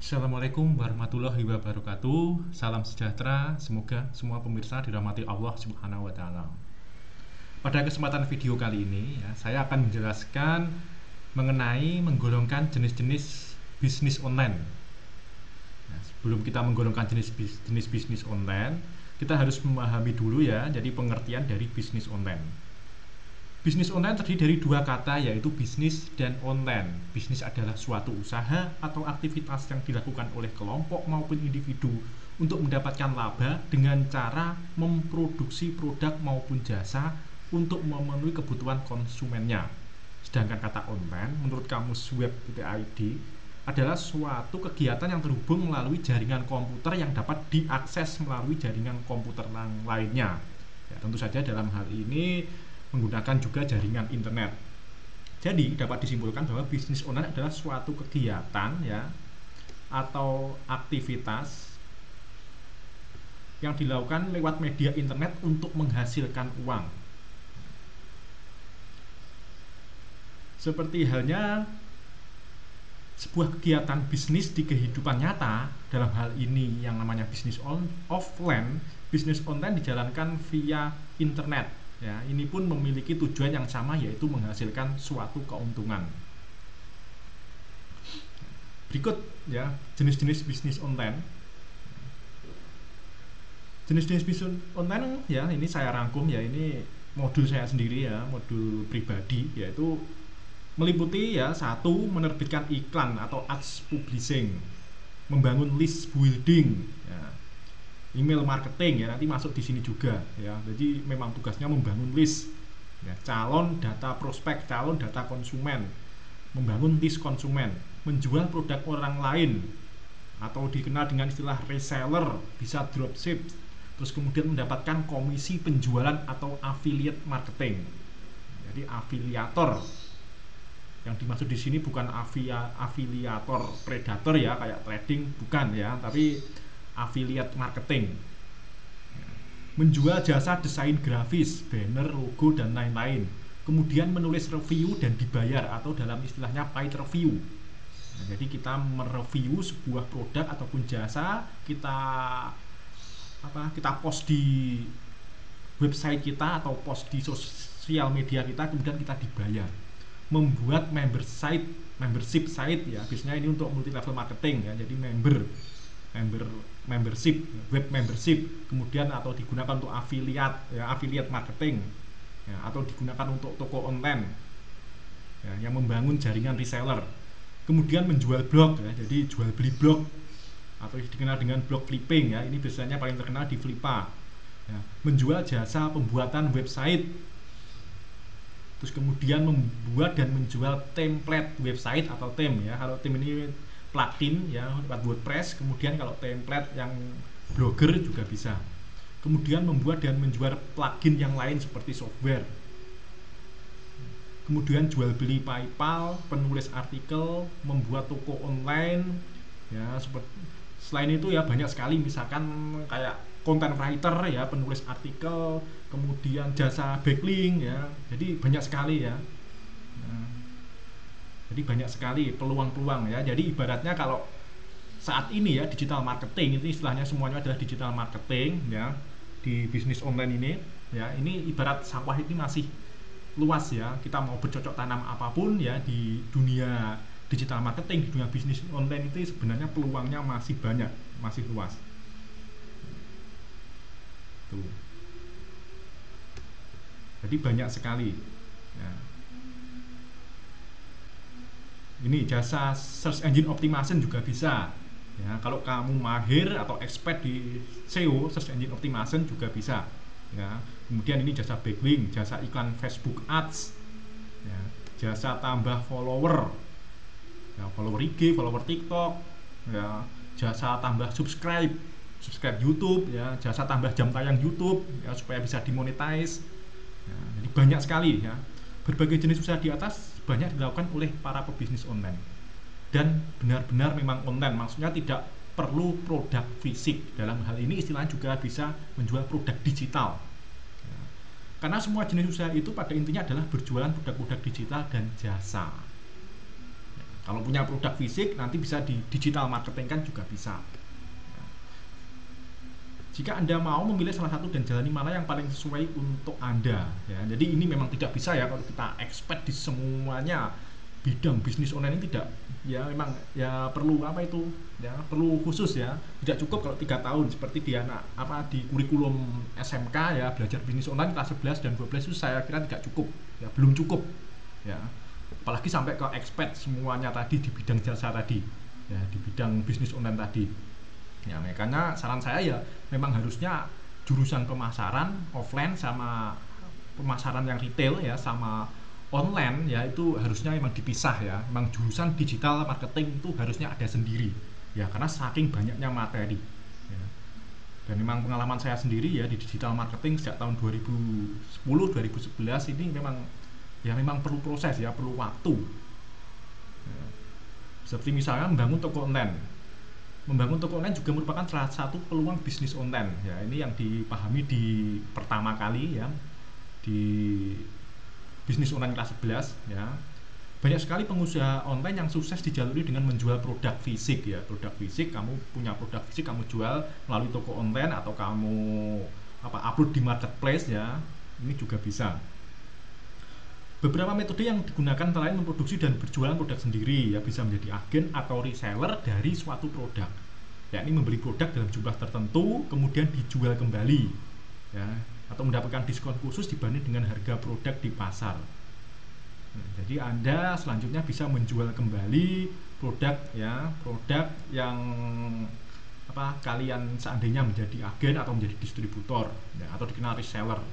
Assalamualaikum warahmatullahi wabarakatuh. Salam sejahtera. Semoga semua pemirsa dirahmati Allah Subhanahu wa taala. Pada kesempatan video kali ini ya, saya akan menjelaskan mengenai menggolongkan jenis-jenis bisnis online. Nah, sebelum kita menggolongkan jenis bisnis online, kita harus memahami dulu ya, jadi pengertian dari bisnis online. Bisnis online terdiri dari dua kata, yaitu bisnis dan online. Bisnis adalah suatu usaha atau aktivitas yang dilakukan oleh kelompok maupun individu untuk mendapatkan laba dengan cara memproduksi produk maupun jasa untuk memenuhi kebutuhan konsumennya. Sedangkan kata online menurut kamus web.id adalah suatu kegiatan yang terhubung melalui jaringan komputer yang dapat diakses melalui jaringan komputer lainnya. Ya, tentu saja dalam hal ini menggunakan juga jaringan internet. Jadi dapat disimpulkan bahwa bisnis online adalah suatu kegiatan ya atau aktivitas yang dilakukan lewat media internet untuk menghasilkan uang. Seperti halnya sebuah kegiatan bisnis di kehidupan nyata, dalam hal ini yang namanya bisnis offline, bisnis online dijalankan via internet. Ya, ini pun memiliki tujuan yang sama, yaitu menghasilkan suatu keuntungan. Berikut ya jenis-jenis bisnis online. Jenis-jenis bisnis online ya ini saya rangkum ya, ini modul saya sendiri ya, modul pribadi, yaitu meliputi ya satu, menerbitkan iklan atau ads publishing, membangun list building ya, email marketing ya nanti masuk di sini juga ya. Jadi memang tugasnya membangun list ya, calon data prospek, calon data konsumen, membangun list konsumen, menjual produk orang lain atau dikenal dengan istilah reseller, bisa dropship, terus kemudian mendapatkan komisi penjualan atau affiliate marketing. Jadi afiliator. Yang dimaksud di sini bukan afiliator predator ya, kayak trading, bukan ya, tapi affiliate marketing. Menjual jasa desain grafis, banner, logo dan lain-lain. Kemudian menulis review dan dibayar atau dalam istilahnya paid review. Nah, jadi kita mereview sebuah produk ataupun jasa, kita post di website kita atau post di sosial media kita, kemudian kita dibayar. Membuat membership site ya, biasanya ini untuk multi level marketing ya, jadi membership, web membership, kemudian atau digunakan untuk affiliate marketing ya, atau digunakan untuk toko online ya, yang membangun jaringan reseller. Kemudian menjual blog ya, jadi jual beli blog atau dikenal dengan blog flipping ya, ini biasanya paling terkenal di Flippa ya. Menjual jasa pembuatan website, terus kemudian membuat dan menjual template website atau theme ya. Kalau theme ini plugin ya lewat WordPress, kemudian kalau template yang Blogger juga bisa. Kemudian membuat dan menjual plugin yang lain seperti software. Kemudian jual beli PayPal, penulis artikel, membuat toko online ya, selain itu ya banyak sekali, misalkan kayak content writer ya, penulis artikel, kemudian jasa backlink ya. Jadi banyak sekali ya. Nah, jadi banyak sekali peluang-peluang ya. Jadi ibaratnya kalau saat ini ya digital marketing, itu istilahnya semuanya adalah digital marketing ya, di bisnis online ini ya. Ini ibarat sawah ini masih luas ya. Kita mau bercocok tanam apapun ya di dunia digital marketing, di dunia bisnis online itu sebenarnya peluangnya masih banyak, masih luas. Tuh. Jadi banyak sekali ya. Ini jasa search engine optimization juga bisa ya, kalau kamu mahir atau expert di SEO, search engine optimization juga bisa ya. Kemudian ini jasa backlink, jasa iklan Facebook ads ya, jasa tambah follower ya, follower IG, follower TikTok ya, jasa tambah subscribe YouTube ya, jasa tambah jam tayang YouTube ya, supaya bisa dimonetize ya. Jadi banyak sekali ya, berbagai jenis usaha di atas banyak dilakukan oleh para pebisnis online, dan benar-benar memang online, maksudnya tidak perlu produk fisik. Dalam hal ini istilahnya juga bisa menjual produk digital ya. Karena semua jenis usaha itu pada intinya adalah berjualan produk-produk digital dan jasa. Kalau punya produk fisik nanti bisa di digital marketing kan juga bisa. Jika Anda mau memilih salah satu dan jalani mana yang paling sesuai untuk Anda ya. Jadi ini memang tidak bisa ya kalau kita expert di semuanya bidang bisnis online ini tidak ya, memang ya perlu apa itu ya, perlu khusus ya, tidak cukup kalau 3 tahun seperti di anak apa di kurikulum SMK ya, belajar bisnis online kelas 11 dan 12 itu saya kira tidak cukup ya, belum cukup ya, apalagi sampai ke expert semuanya tadi di bidang jasa tadi ya, di bidang bisnis online tadi ya. Makanya saran saya ya memang harusnya jurusan pemasaran offline sama pemasaran yang retail ya sama online ya itu harusnya memang dipisah ya. Memang jurusan digital marketing itu harusnya ada sendiri ya, karena saking banyaknya materi ya. Dan memang pengalaman saya sendiri ya di digital marketing sejak tahun 2010 2011 ini memang ya memang perlu proses ya, perlu waktu ya. Seperti misalnya membangun toko online. Membangun toko online juga merupakan salah satu peluang bisnis online ya, ini yang dipahami di pertama kali ya di bisnis online kelas 11 ya. Banyak sekali pengusaha online yang sukses dijaluri dengan menjual produk fisik ya, produk fisik, kamu punya produk fisik kamu jual melalui toko online atau kamu apa upload di marketplace ya, ini juga bisa. Beberapa metode yang digunakan antara lain memproduksi dan berjualan produk sendiri ya, bisa menjadi agen atau reseller dari suatu produk, yakni membeli produk dalam jumlah tertentu kemudian dijual kembali ya, atau mendapatkan diskon khusus dibanding dengan harga produk di pasar. Nah, jadi Anda selanjutnya bisa menjual kembali produk ya, produk yang apa kalian seandainya menjadi agen atau menjadi distributor ya, atau dikenal reseller.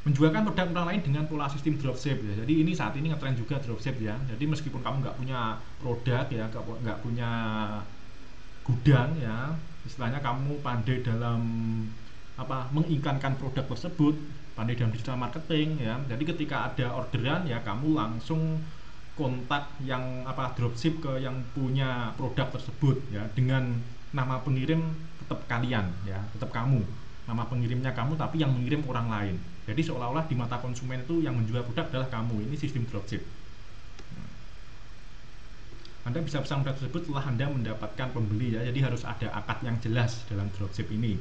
Menjualkan produk orang lain dengan pola sistem dropship ya. Jadi ini saat ini ngetren juga dropship ya. Jadi meskipun kamu nggak punya produk ya, nggak punya gudang ya, istilahnya kamu pandai dalam apa mengiklankan produk tersebut, pandai dalam digital marketing ya. Jadi ketika ada orderan ya kamu langsung kontak yang apa dropship ke yang punya produk tersebut ya, dengan nama pengirim tetap kalian ya, tetap kamu. Nama pengirimnya kamu tapi yang mengirim orang lain. Jadi seolah-olah di mata konsumen itu yang menjual produk adalah kamu. Ini sistem dropship. Anda bisa pesan produk tersebut setelah Anda mendapatkan pembeli ya. Jadi harus ada akad yang jelas dalam dropship ini.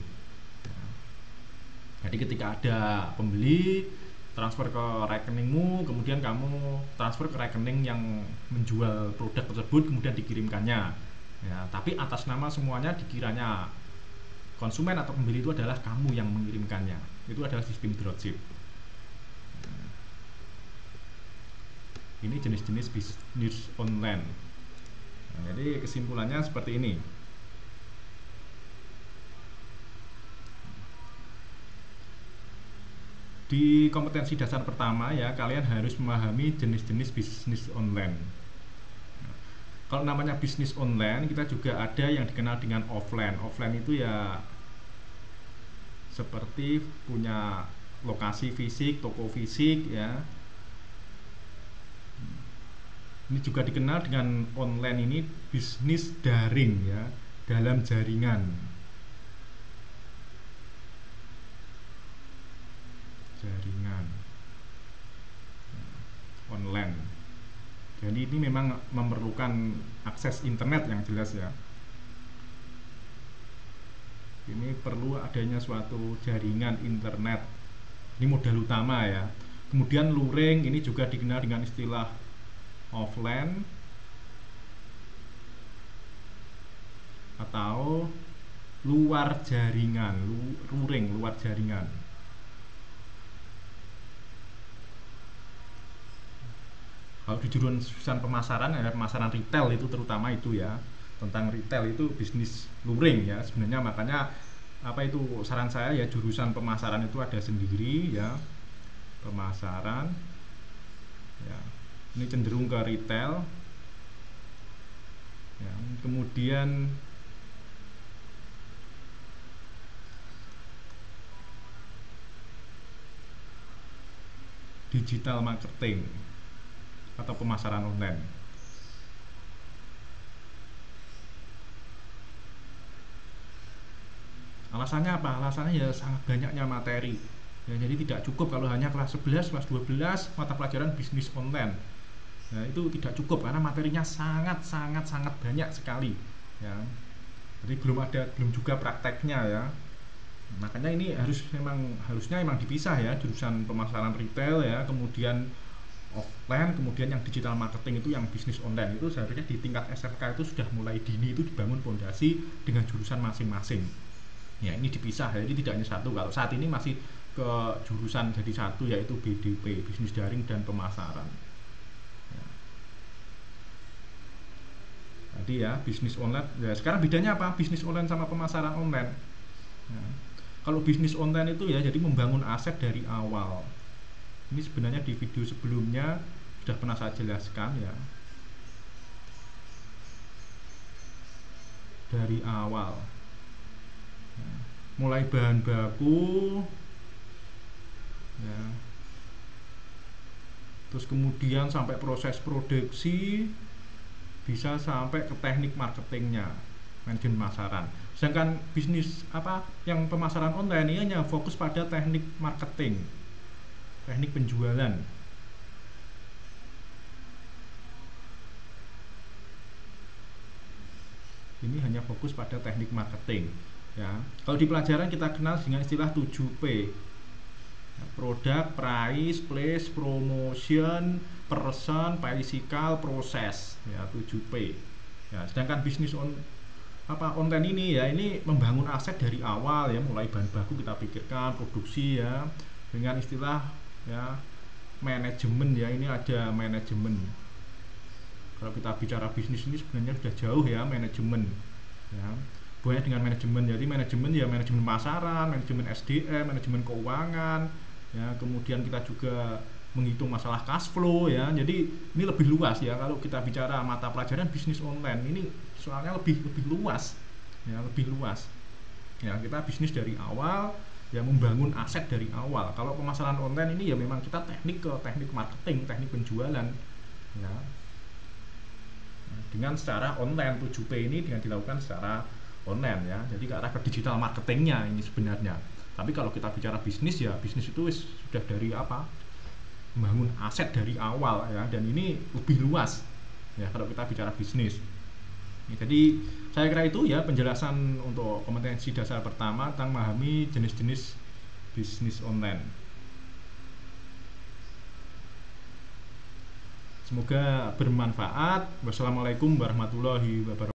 Jadi ketika ada pembeli, transfer ke rekeningmu, kemudian kamu transfer ke rekening yang menjual produk tersebut, kemudian dikirimkannya. Ya, tapi atas nama semuanya dikiranya konsumen atau pembeli itu adalah kamu yang mengirimkannya. Itu adalah sistem dropship. Ini jenis-jenis bisnis online. Nah, jadi kesimpulannya seperti ini. Di kompetensi dasar pertama ya, kalian harus memahami jenis-jenis bisnis online. Nah, kalau namanya bisnis online, kita juga ada yang dikenal dengan offline. Offline itu ya seperti punya lokasi fisik, toko fisik ya. Ini juga dikenal dengan online ini bisnis daring ya, dalam jaringan. Jaringan online. Jadi ini memang memerlukan akses internet yang jelas ya. Ini perlu adanya suatu jaringan internet. Ini modal utama ya. Kemudian luring ini juga dikenal dengan istilah offline atau luar jaringan, luring, luar jaringan. Kalau di jurusan pemasaran ya, pemasaran retail itu terutama itu ya, tentang retail itu bisnis luring ya sebenarnya. Makanya apa itu saran saya ya, jurusan pemasaran itu ada sendiri ya, pemasaran ya, ini cenderung ke retail ya. Kemudian digital marketing atau pemasaran online. Alasannya apa? Alasannya ya sangat banyaknya materi ya, jadi tidak cukup kalau hanya kelas 11, kelas 12 mata pelajaran bisnis online. Nah, itu tidak cukup karena materinya sangat sangat sangat banyak sekali ya. Jadi belum juga prakteknya ya. Makanya ini harusnya memang dipisah ya, jurusan pemasaran retail ya, kemudian offline, kemudian yang digital marketing itu yang bisnis online itu seharusnya di tingkat SMK itu sudah mulai dini itu dibangun fondasi dengan jurusan masing-masing. Ya, ini dipisah ya, ini tidak hanya satu. Kalau saat ini masih ke jurusan jadi satu yaitu BDP, bisnis daring dan pemasaran. Ya. Tadi ya, bisnis online. Ya, sekarang bedanya apa? Bisnis online sama pemasaran online. Ya. Kalau bisnis online itu ya jadi membangun aset dari awal. Ini sebenarnya di video sebelumnya sudah pernah saya jelaskan ya. Dari awal. Ya. Mulai bahan baku ya. Terus kemudian sampai proses produksi, bisa sampai ke teknik marketingnya, manajemen pemasaran. Sedangkan bisnis yang pemasaran online ini hanya fokus pada teknik marketing, teknik penjualan. Ini hanya fokus pada teknik marketing ya. Kalau di pelajaran kita kenal dengan istilah 7P. Product, price, place, promotion, person, physical, proses ya, 7P ya. Sedangkan bisnis online ini ya, ini membangun aset dari awal ya, mulai bahan baku kita pikirkan, produksi ya, dengan istilah ya manajemen ya. Ini ada manajemen. Kalau kita bicara bisnis ini sebenarnya sudah jauh ya, manajemen ya. Bukannya dengan manajemen, jadi manajemen ya manajemen pemasaran, manajemen SDM, manajemen keuangan ya, kemudian kita juga menghitung masalah cash flow ya. Jadi ini lebih luas ya, kalau kita bicara mata pelajaran bisnis online ini soalnya lebih luas ya, lebih luas ya. Kita bisnis dari awal ya, membangun aset dari awal. Kalau pemasaran online ini ya memang kita teknik marketing, teknik penjualan ya, dengan secara online. 7P ini dengan dilakukan secara online ya, jadi ke arah ke digital marketingnya ini sebenarnya. Tapi kalau kita bicara bisnis ya, bisnis itu sudah dari membangun aset dari awal ya, dan ini lebih luas ya kalau kita bicara bisnis ya. Jadi saya kira itu ya penjelasan untuk kompetensi dasar pertama tentang memahami jenis-jenis bisnis online. Semoga bermanfaat. Wassalamualaikum warahmatullahi wabarakatuh.